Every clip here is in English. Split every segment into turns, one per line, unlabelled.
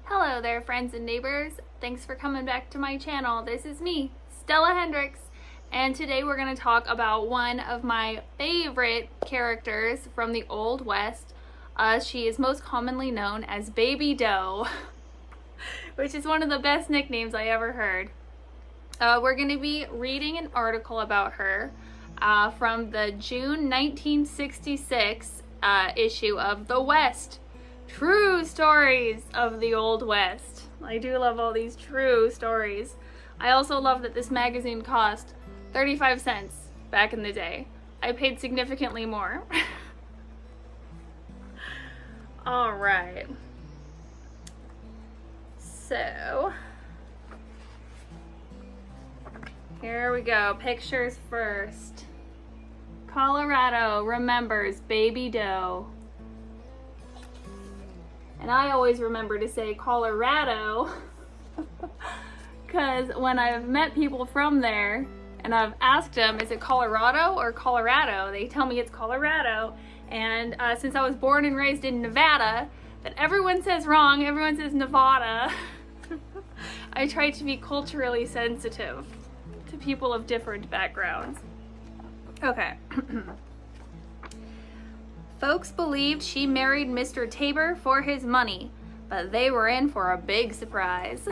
Hello there, friends and neighbors. Thanks for coming back to my channel. This is me, Stella Hendricks, and today we're going to talk about one of my favorite characters from the Old West. She is most commonly known as Baby Doe, which is one of the best nicknames I ever heard. We're going to be reading an article about her from the June 1966 issue of The West. True stories of the Old West. I do love all these true stories. I also love that this magazine cost 35 cents back in the day. I paid significantly more. Alright. So, here we go. Pictures first. Colorado remembers Baby Doe. And I always remember to say Colorado because when I've met people from there and I've asked them, is it Colorado or Colorado? They tell me it's Colorado. And since I was born and raised in Nevada, that everyone says wrong, everyone says Nevada. I try to be culturally sensitive to people of different backgrounds. Okay. Folks believed she married Mr. Tabor for his money, but they were in for a big surprise.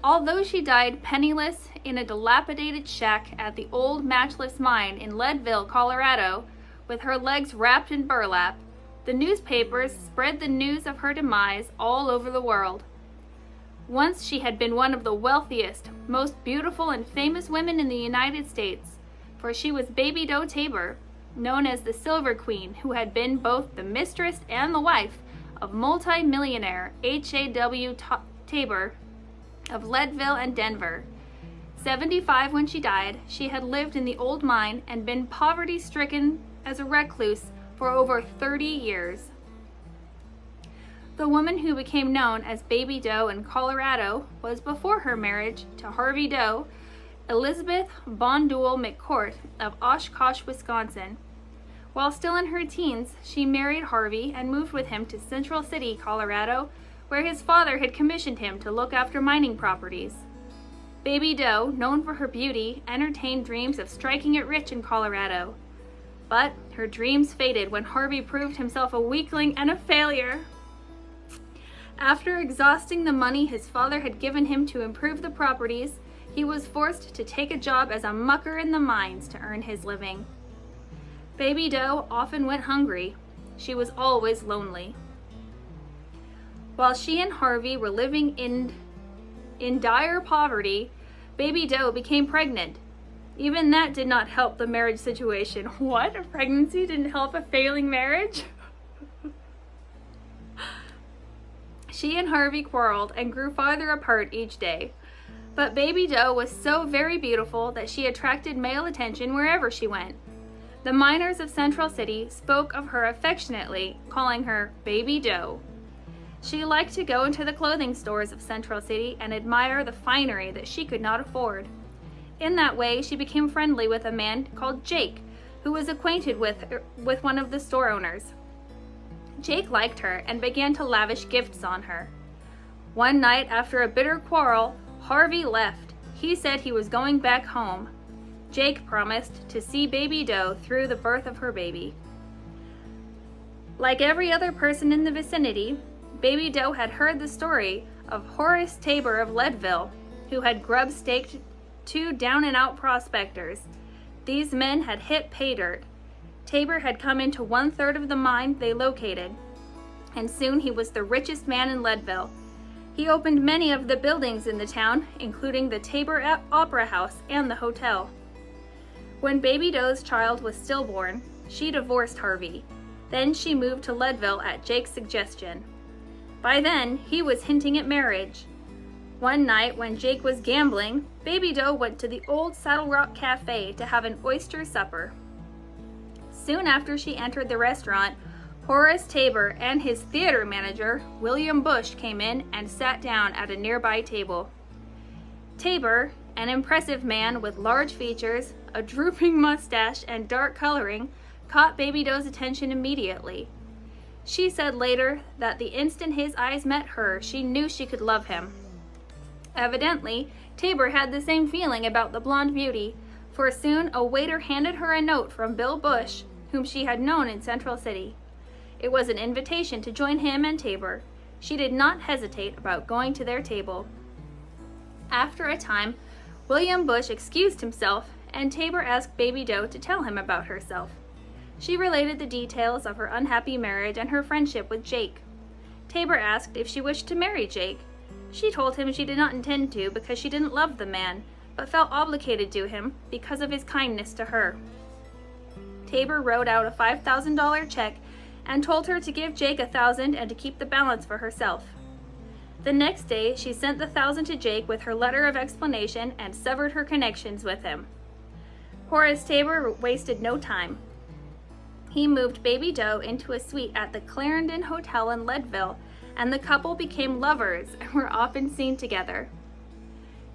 Although she died penniless in a dilapidated shack at the old Matchless Mine in Leadville, Colorado, with her legs wrapped in burlap, the newspapers spread the news of her demise all over the world. Once she had been one of the wealthiest, most beautiful and famous women in the United States, for she was Baby Doe Tabor, known as the Silver Queen, who had been both the mistress and the wife of multi-millionaire H.A.W. Tabor of Leadville and Denver. 75 when she died, she had lived in the old mine and been poverty-stricken as a recluse for over 30 years. The woman who became known as Baby Doe in Colorado was, before her marriage to Harvey Doe, Elizabeth Bondule McCourt of Oshkosh, Wisconsin. While still in her teens, she married Harvey and moved with him to Central City, Colorado, where his father had commissioned him to look after mining properties. Baby Doe, known for her beauty, entertained dreams of striking it rich in Colorado. But her dreams faded when Harvey proved himself a weakling and a failure. After exhausting the money his father had given him to improve the properties, he was forced to take a job as a mucker in the mines to earn his living. Baby Doe often went hungry. She was always lonely. While she and Harvey were living in dire poverty, Baby Doe became pregnant. Even that did not help the marriage situation. What? A pregnancy didn't help a failing marriage? She and Harvey quarreled and grew farther apart each day. But Baby Doe was so very beautiful that she attracted male attention wherever she went. The miners of Central City spoke of her affectionately, calling her Baby Doe. She liked to go into the clothing stores of Central City and admire the finery that she could not afford. In that way, she became friendly with a man called Jake, who was acquainted with one of the store owners. Jake liked her and began to lavish gifts on her. One night, after a bitter quarrel, Harvey left. He said he was going back home. Jake promised to see Baby Doe through the birth of her baby. Like every other person in the vicinity, Baby Doe had heard the story of Horace Tabor of Leadville, who had grub-staked two down-and-out prospectors. These men had hit pay dirt. Tabor had come into 1/3 of the mine they located, and soon he was the richest man in Leadville. He opened many of the buildings in the town, including the Tabor Opera House and the hotel. When Baby Doe's child was stillborn, she divorced Harvey. Then she moved to Leadville at Jake's suggestion. By then, he was hinting at marriage. One night, when Jake was gambling, Baby Doe went to the old Saddle Rock Cafe to have an oyster supper. Soon after she entered the restaurant, Horace Tabor and his theater manager, William Bush, came in and sat down at a nearby table. Tabor, an impressive man with large features, a drooping mustache, and dark coloring, caught Baby Doe's attention immediately. She said later that the instant his eyes met hers, she knew she could love him. Evidently, Tabor had the same feeling about the blonde beauty, for soon a waiter handed her a note from Bill Bush, whom she had known in Central City. It was an invitation to join him and Tabor. She did not hesitate about going to their table. After a time, William Bush excused himself, and Tabor asked Baby Doe to tell him about herself. She related the details of her unhappy marriage and her friendship with Jake. Tabor asked if she wished to marry Jake. She told him she did not intend to because she didn't love the man, but felt obligated to him because of his kindness to her. Tabor wrote out a $5,000 check and told her to give Jake $1,000 and to keep the balance for herself. The next day, she sent the $1,000 to Jake with her letter of explanation and severed her connections with him. Horace Tabor wasted no time. He moved Baby Doe into a suite at the Clarendon Hotel in Leadville, and the couple became lovers and were often seen together.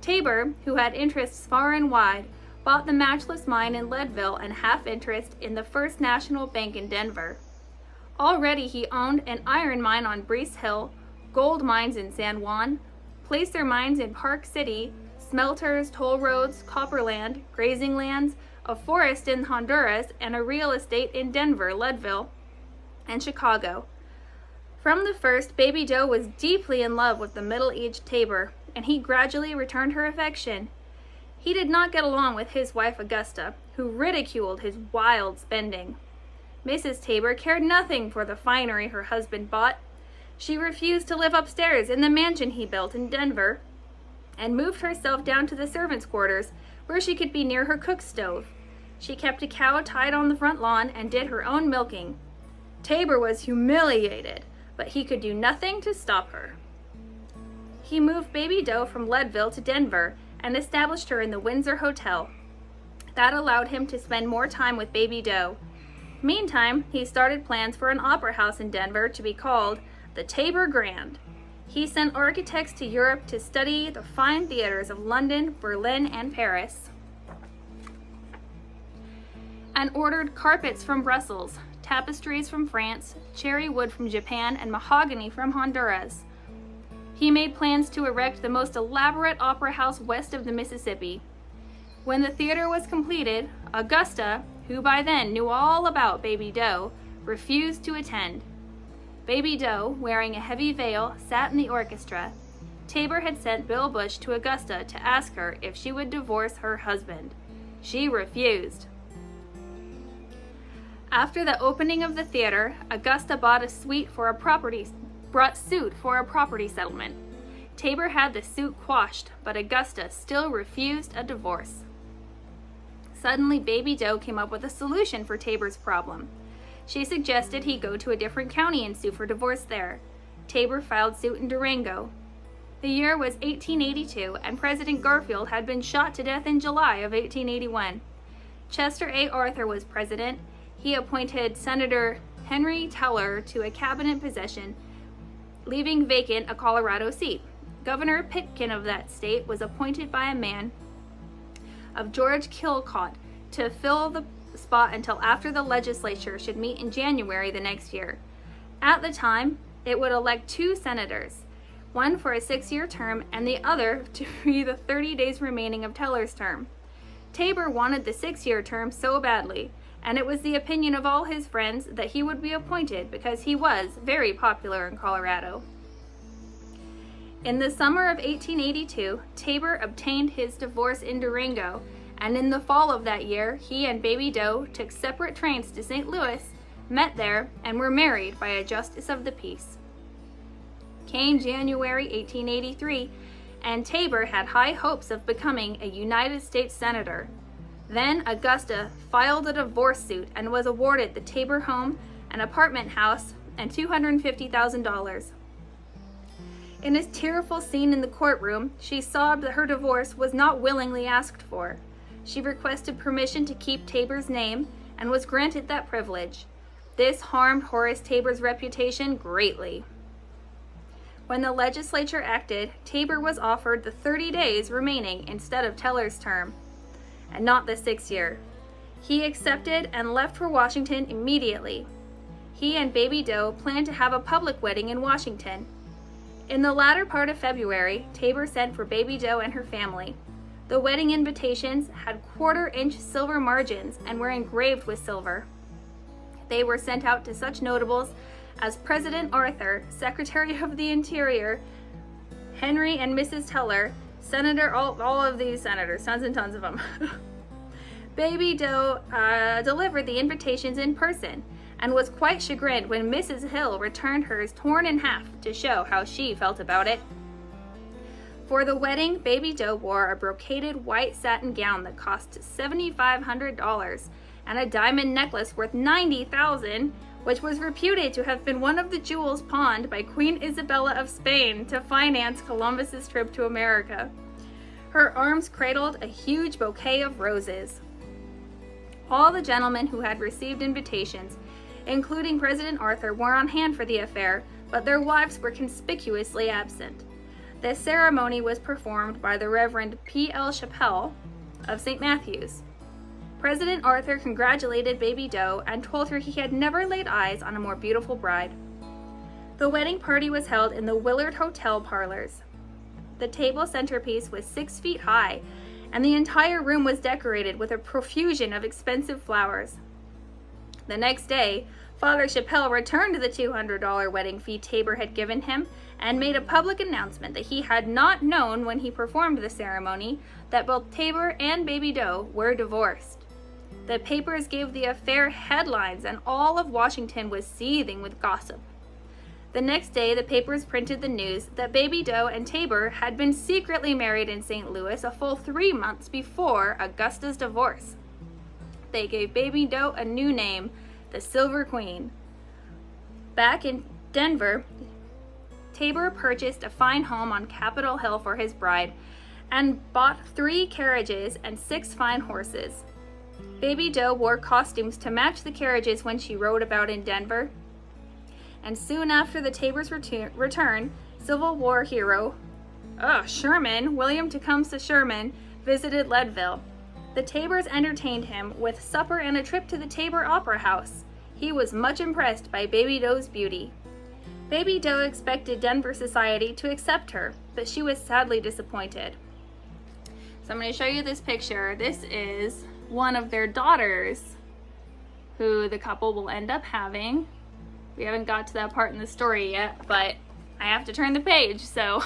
Tabor, who had interests far and wide, bought the Matchless Mine in Leadville and half interest in the First National Bank in Denver. Already he owned an iron mine on Breese Hill, gold mines in San Juan, placer mines in Park City, smelters, toll roads, copperland, grazing lands, a forest in Honduras, and a real estate in Denver, Leadville, and Chicago. From the first, Baby Doe was deeply in love with the middle-aged Tabor, and he gradually returned her affection. He did not get along with his wife Augusta, who ridiculed his wild spending. Mrs. Tabor cared nothing for the finery her husband bought. She refused to live upstairs in the mansion he built in Denver, and moved herself down to the servants' quarters, where she could be near her cook stove. She kept a cow tied on the front lawn and did her own milking. Tabor was humiliated, but he could do nothing to stop her. He moved Baby Doe from Leadville to Denver and established her in the Windsor Hotel. That allowed him to spend more time with Baby Doe. Meantime, he started plans for an opera house in Denver to be called the Tabor Grand. He sent architects to Europe to study the fine theaters of London, Berlin, and Paris, and ordered carpets from Brussels, tapestries from France, cherry wood from Japan, and mahogany from Honduras. He made plans to erect the most elaborate opera house west of the Mississippi. When the theater was completed, Augusta, who by then knew all about Baby Doe, refused to attend. Baby Doe, wearing a heavy veil, sat in the orchestra. Tabor had sent Bill Bush to Augusta to ask her if she would divorce her husband. She refused. After the opening of the theater, Augusta brought suit for a property settlement. Tabor had the suit quashed, but Augusta still refused a divorce. Suddenly, Baby Doe came up with a solution for Tabor's problem. She suggested he go to a different county and sue for divorce there. Tabor filed suit in Durango. The year was 1882, and President Garfield had been shot to death in July of 1881. Chester A. Arthur was president. He appointed Senator Henry Teller to a cabinet position, leaving vacant a Colorado seat. Governor Pitkin of that state was appointed by a man of George Kilcott to fill the spot until after the legislature should meet in January the next year. At the time, it would elect 2 senators, one for a 6-year term and the other to be the 30 days remaining of Teller's term. Tabor wanted the 6-year term so badly, and it was the opinion of all his friends that he would be appointed because he was very popular in Colorado. In the summer of 1882, Tabor obtained his divorce in Durango, and in the fall of that year, he and Baby Doe took separate trains to St. Louis, met there, and were married by a justice of the peace. Came January 1883, and Tabor had high hopes of becoming a United States Senator. Then Augusta filed a divorce suit and was awarded the Tabor home, an apartment house, and $250,000. In a tearful scene in the courtroom, she sobbed that her divorce was not willingly asked for. She requested permission to keep Tabor's name and was granted that privilege. This harmed Horace Tabor's reputation greatly. When the legislature acted, Tabor was offered the 30 days remaining instead of Teller's term, and not the 6-year. He accepted and left for Washington immediately. he and Baby Doe planned to have a public wedding in Washington. In the latter part of February, Tabor sent for Baby Doe and her family. The wedding invitations had quarter-inch silver margins and were engraved with silver. They were sent out to such notables as President Arthur, Secretary of the Interior, Henry and Mrs. Teller, all of these senators, tons and tons of them. Baby Doe delivered the invitations in person and was quite chagrined when Mrs. Hill returned hers torn in half to show how she felt about it. For the wedding, Baby Doe wore a brocaded white satin gown that cost $7,500 and a diamond necklace worth $90,000, which was reputed to have been one of the jewels pawned by Queen Isabella of Spain to finance Columbus's trip to America. Her arms cradled a huge bouquet of roses. All the gentlemen who had received invitations, including President Arthur, were on hand for the affair, but their wives were conspicuously absent. The ceremony was performed by the Reverend P.L. Chappell of St. Matthew's. President Arthur congratulated Baby Doe and told her he had never laid eyes on a more beautiful bride. The wedding party was held in the Willard Hotel parlors. The table centerpiece was 6 feet high, and the entire room was decorated with a profusion of expensive flowers. The next day, Father Chappell returned the $200 wedding fee Tabor had given him and made a public announcement that he had not known when he performed the ceremony that both Tabor and Baby Doe were divorced. The papers gave the affair headlines, and all of Washington was seething with gossip. The next day, the papers printed the news that Baby Doe and Tabor had been secretly married in St. Louis a full 3 months before Augusta's divorce. They gave Baby Doe a new name, the Silver Queen. Back in Denver, Tabor purchased a fine home on Capitol Hill for his bride and bought 3 carriages and 6 fine horses. Baby Doe wore costumes to match the carriages when she rode about in Denver. And soon after the Tabor's return, Civil War hero William Tecumseh Sherman, visited Leadville. The Tabors entertained him with supper and a trip to the Tabor Opera House. He was much impressed by Baby Doe's beauty. Baby Doe expected Denver society to accept her, but she was sadly disappointed. So I'm going to show you this picture. This is one of their daughters who the couple will end up having. We haven't got to that part in the story yet, but I have to turn the page, so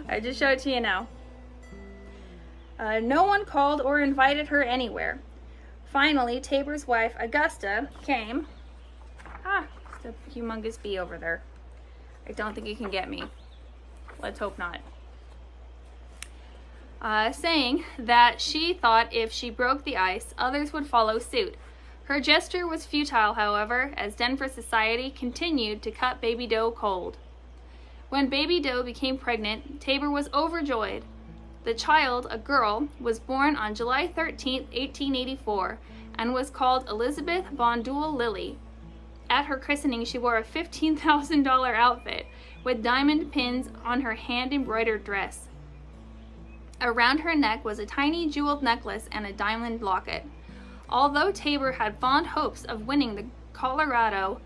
I just show it to you now. No one called or invited her anywhere. Finally, Tabor's wife, Augusta, came. It's a humongous bee over there. I don't think you can get me. Let's hope not. Saying that she thought if she broke the ice, others would follow suit. Her gesture was futile, however, as Denver society continued to cut Baby Doe cold. When Baby Doe became pregnant, Tabor was overjoyed. The child, a girl, was born on July 13, 1884, and was called Elizabeth Von Duell Lilly. At her christening, she wore a $15,000 outfit with diamond pins on her hand-embroidered dress. Around her neck was a tiny jeweled necklace and a diamond locket. Although Tabor had fond hopes of winning the Colorado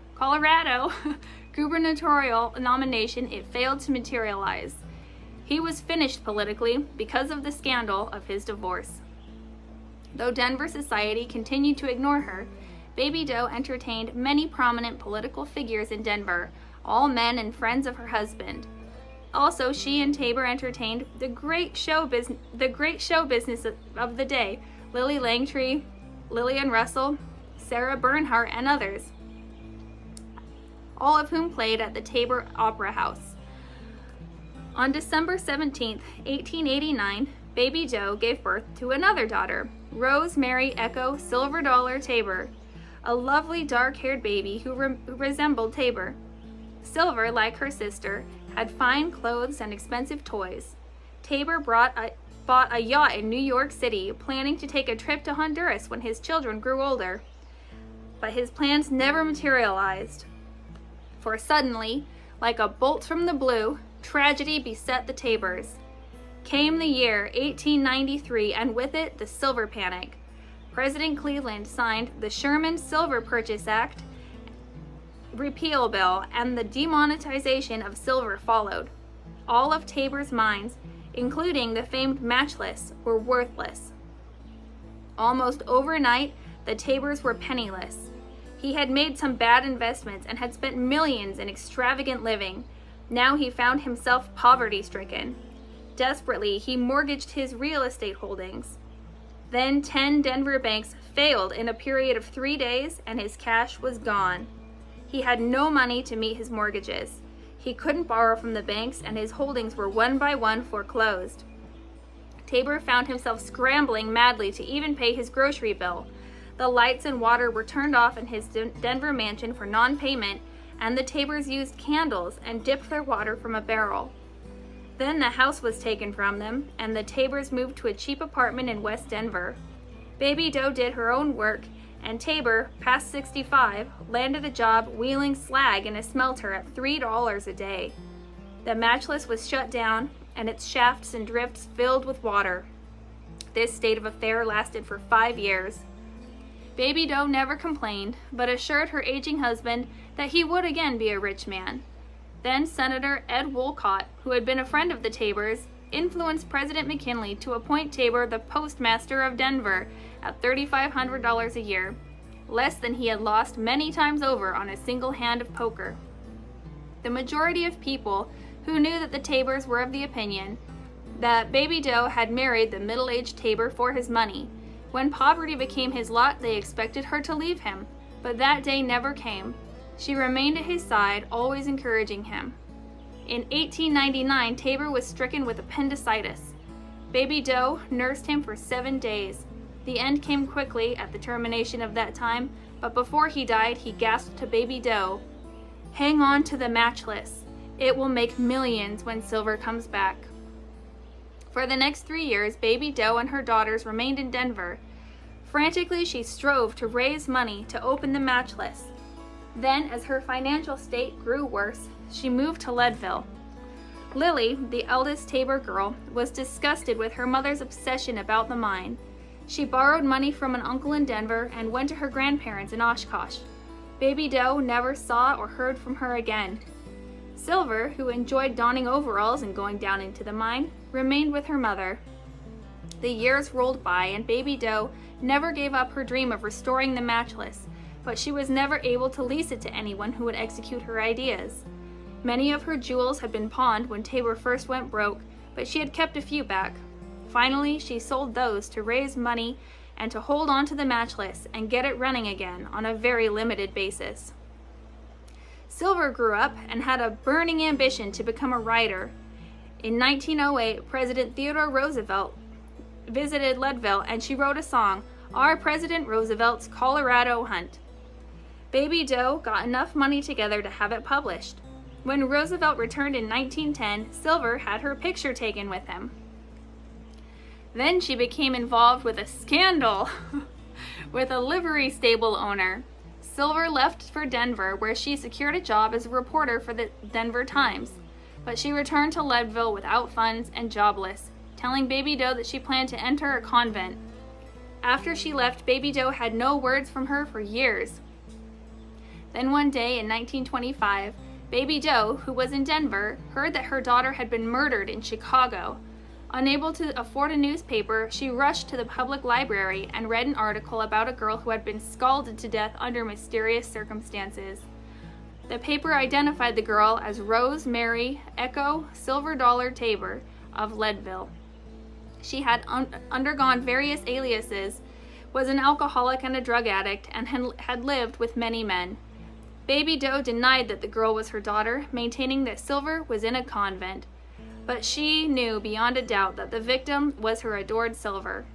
gubernatorial nomination, it failed to materialize. He was finished politically because of the scandal of his divorce. Though Denver society continued to ignore her, Baby Doe entertained many prominent political figures in Denver, all men and friends of her husband. Also, she and Tabor entertained the great show business of the day, Lily Langtry, Lillian Russell, Sarah Bernhardt, and others, all of whom played at the Tabor Opera House. On December 17, 1889, Baby Doe gave birth to another daughter, Rose Mary Echo Silver Dollar Tabor, a lovely dark-haired baby who resembled Tabor. Silver, like her sister, had fine clothes and expensive toys. Tabor bought a yacht in New York City, planning to take a trip to Honduras when his children grew older. But his plans never materialized. For suddenly, like a bolt from the blue, tragedy beset the Tabors. Came the year 1893, and with it, the Silver Panic. President Cleveland signed the Sherman Silver Purchase Act, repeal bill and the demonetization of silver followed. All of Tabor's mines, including the famed Matchless, were worthless. Almost overnight, the Tabors were penniless. He had made some bad investments and had spent millions in extravagant living. Now he found himself poverty-stricken. Desperately, he mortgaged his real estate holdings. Then 10 Denver banks failed in a period of 3 days, and his cash was gone. He had no money to meet his mortgages. He couldn't borrow from the banks, and his holdings were one by one foreclosed. Tabor found himself scrambling madly to even pay his grocery bill. The lights and water were turned off in his Denver mansion for non-payment, and the Tabors used candles and dipped their water from a barrel. Then the house was taken from them, and the Tabors moved to a cheap apartment in West Denver. Baby Doe did her own work, and Tabor, past 65, landed a job wheeling slag in a smelter at $3 a day. The Matchless was shut down, and its shafts and drifts filled with water. This state of affair lasted for 5 years. Baby Doe never complained, but assured her aging husband that he would again be a rich man. Then Senator Ed Wolcott, who had been a friend of the Tabors, influenced President McKinley to appoint Tabor the postmaster of Denver at $3,500 a year, less than he had lost many times over on a single hand of poker. The majority of people who knew that the Tabors were of the opinion that Baby Doe had married the middle-aged Tabor for his money. When poverty became his lot, they expected her to leave him, but that day never came. She remained at his side, always encouraging him. In 1899, Tabor was stricken with appendicitis. Baby Doe nursed him for 7 days. The end came quickly at the termination of that time, but before he died, he gasped to Baby Doe, "Hang on to the Matchless. It will make millions when silver comes back." For the next 3 years, Baby Doe and her daughters remained in Denver. Frantically, she strove to raise money to open the Matchless. Then, as her financial state grew worse, she moved to Leadville. Lily, the eldest Tabor girl, was disgusted with her mother's obsession about the mine. She borrowed money from an uncle in Denver and went to her grandparents in Oshkosh. Baby Doe never saw or heard from her again. Silver, who enjoyed donning overalls and going down into the mine, remained with her mother. The years rolled by, and Baby Doe never gave up her dream of restoring the Matchless, but she was never able to lease it to anyone who would execute her ideas. Many of her jewels had been pawned when Tabor first went broke, but she had kept a few back. Finally, she sold those to raise money and to hold on to the Matchless and get it running again on a very limited basis. Silver grew up and had a burning ambition to become a writer. In 1908, President Theodore Roosevelt visited Leadville, and she wrote a song, "Our President Roosevelt's Colorado Hunt." Baby Doe got enough money together to have it published. When Roosevelt returned in 1910, Silver had her picture taken with him. Then she became involved with a scandal with a livery stable owner. Silver left for Denver, where she secured a job as a reporter for the Denver Times, but she returned to Leadville without funds and jobless, telling Baby Doe that she planned to enter a convent. After she left, Baby Doe had no words from her for years. Then one day in 1925, Baby Doe, who was in Denver, heard that her daughter had been murdered in Chicago. Unable to afford a newspaper, she rushed to the public library and read an article about a girl who had been scalded to death under mysterious circumstances. The paper identified the girl as Rose Mary Echo Silver Dollar Tabor of Leadville. She had undergone various aliases, was an alcoholic and a drug addict, and had lived with many men. Baby Doe denied that the girl was her daughter, maintaining that Silver was in a convent. But she knew beyond a doubt that the victim was her adored Silver.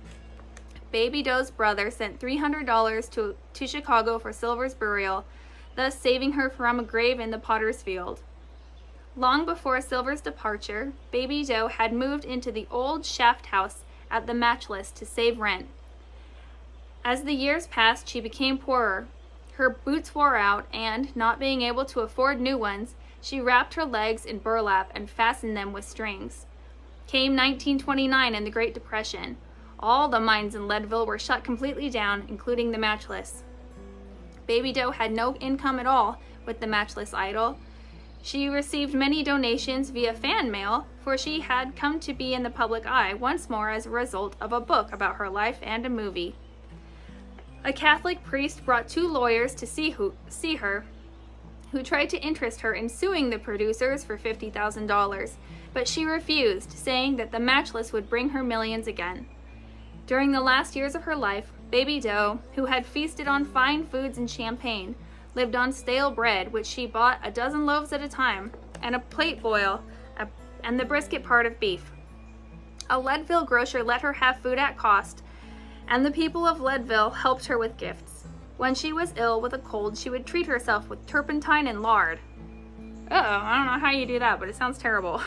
Baby Doe's brother sent $300 to Chicago for Silver's burial, thus saving her from a grave in the potter's field. Long before Silver's departure, Baby Doe had moved into the old shaft house at the Matchless to save rent. As the years passed, she became poorer. Her boots wore out, and, not being able to afford new ones, she wrapped her legs in burlap and fastened them with strings. Came 1929 and the Great Depression. All the mines in Leadville were shut completely down, including the Matchless. Baby Doe had no income at all, with the matchless idol. She received many donations via fan mail, for she had come to be in the public eye once more as a result of a book about her life and a movie. A Catholic priest brought 2 lawyers to see her, who tried to interest her in suing the producers for $50,000, but she refused, saying that the Matchless would bring her millions again. During the last years of her life, Baby Doe, who had feasted on fine foods and champagne, lived on stale bread, which she bought a dozen loaves at a time, and a plate boil, and the brisket part of beef. A Leadville grocer let her have food at cost, and the people of Leadville helped her with gifts. When she was ill with a cold, she would treat herself with turpentine and lard. I don't know how you do that, but it sounds terrible.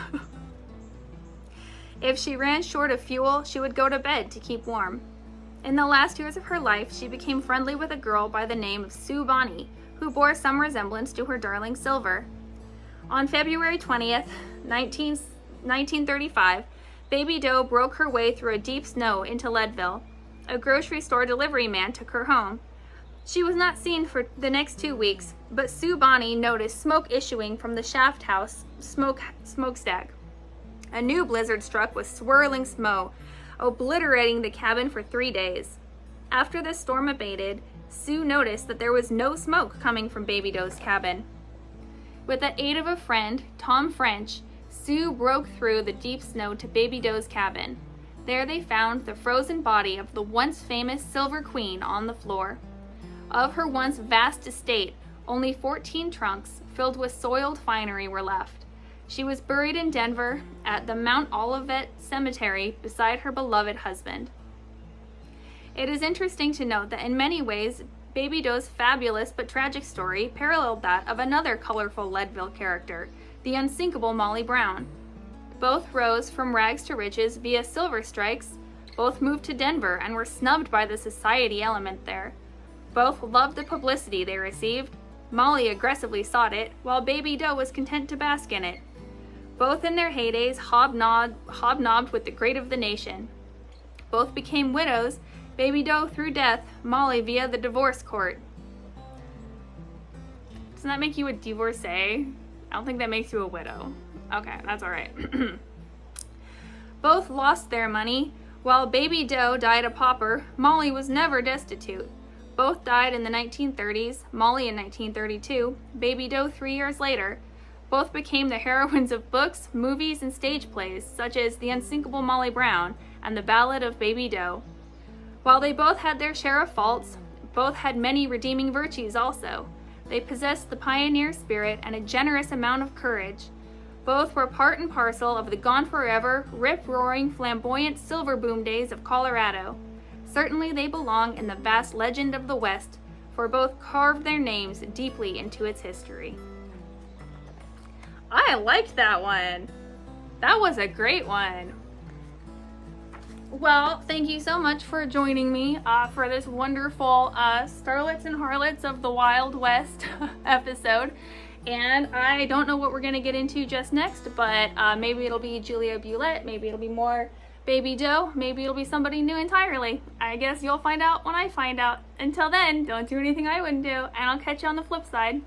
If she ran short of fuel, she would go to bed to keep warm. In the last years of her life, she became friendly with a girl by the name of Sue Bonnie, who bore some resemblance to her darling Silver. On February 20th, 1935, Baby Doe broke her way through a deep snow into Leadville. A grocery store delivery man took her home. She was not seen for the next 2 weeks, but Sue Bonnie noticed smoke issuing from the shaft house smokestack. A new blizzard struck with swirling snow, obliterating the cabin for 3 days. After the storm abated, Sue noticed that there was no smoke coming from Baby Doe's cabin. With the aid of a friend, Tom French, Sue broke through the deep snow to Baby Doe's cabin. There they found the frozen body of the once famous Silver Queen on the floor. Of her once vast estate, only 14 trunks filled with soiled finery were left. She was buried in Denver at the Mount Olivet Cemetery beside her beloved husband. It is interesting to note that in many ways, Baby Doe's fabulous but tragic story paralleled that of another colorful Leadville character, the unsinkable Molly Brown. Both rose from rags to riches via silver strikes. Both moved to Denver and were snubbed by the society element there. Both loved the publicity they received. Molly aggressively sought it, while Baby Doe was content to bask in it. Both in their heydays hobnobbed with the great of the nation. Both became widows, Baby Doe through death, Molly via the divorce court. Doesn't that make you a divorcee? I don't think that makes you a widow. Okay, that's alright. Both lost their money. While Baby Doe died a pauper, Molly was never destitute. Both died in the 1930s, Molly in 1932, Baby Doe 3 years later. Both became the heroines of books, movies, and stage plays, such as The Unsinkable Molly Brown and The Ballad of Baby Doe. While they both had their share of faults, both had many redeeming virtues also. They possessed the pioneer spirit and a generous amount of courage. Both were part and parcel of the gone forever, rip-roaring, flamboyant silver boom days of Colorado. Certainly they belong in the vast legend of the West, for both carved their names deeply into its history. I liked that one. That was a great one. Well, thank you so much for joining me for this wonderful Starlets and Harlots of the Wild West episode. And I don't know what we're going to get into just next, but maybe it'll be Julia Bulette, maybe it'll be more Baby Doe, maybe it'll be somebody new entirely. I guess you'll find out when I find out. Until then, don't do anything I wouldn't do, and I'll catch you on the flip side.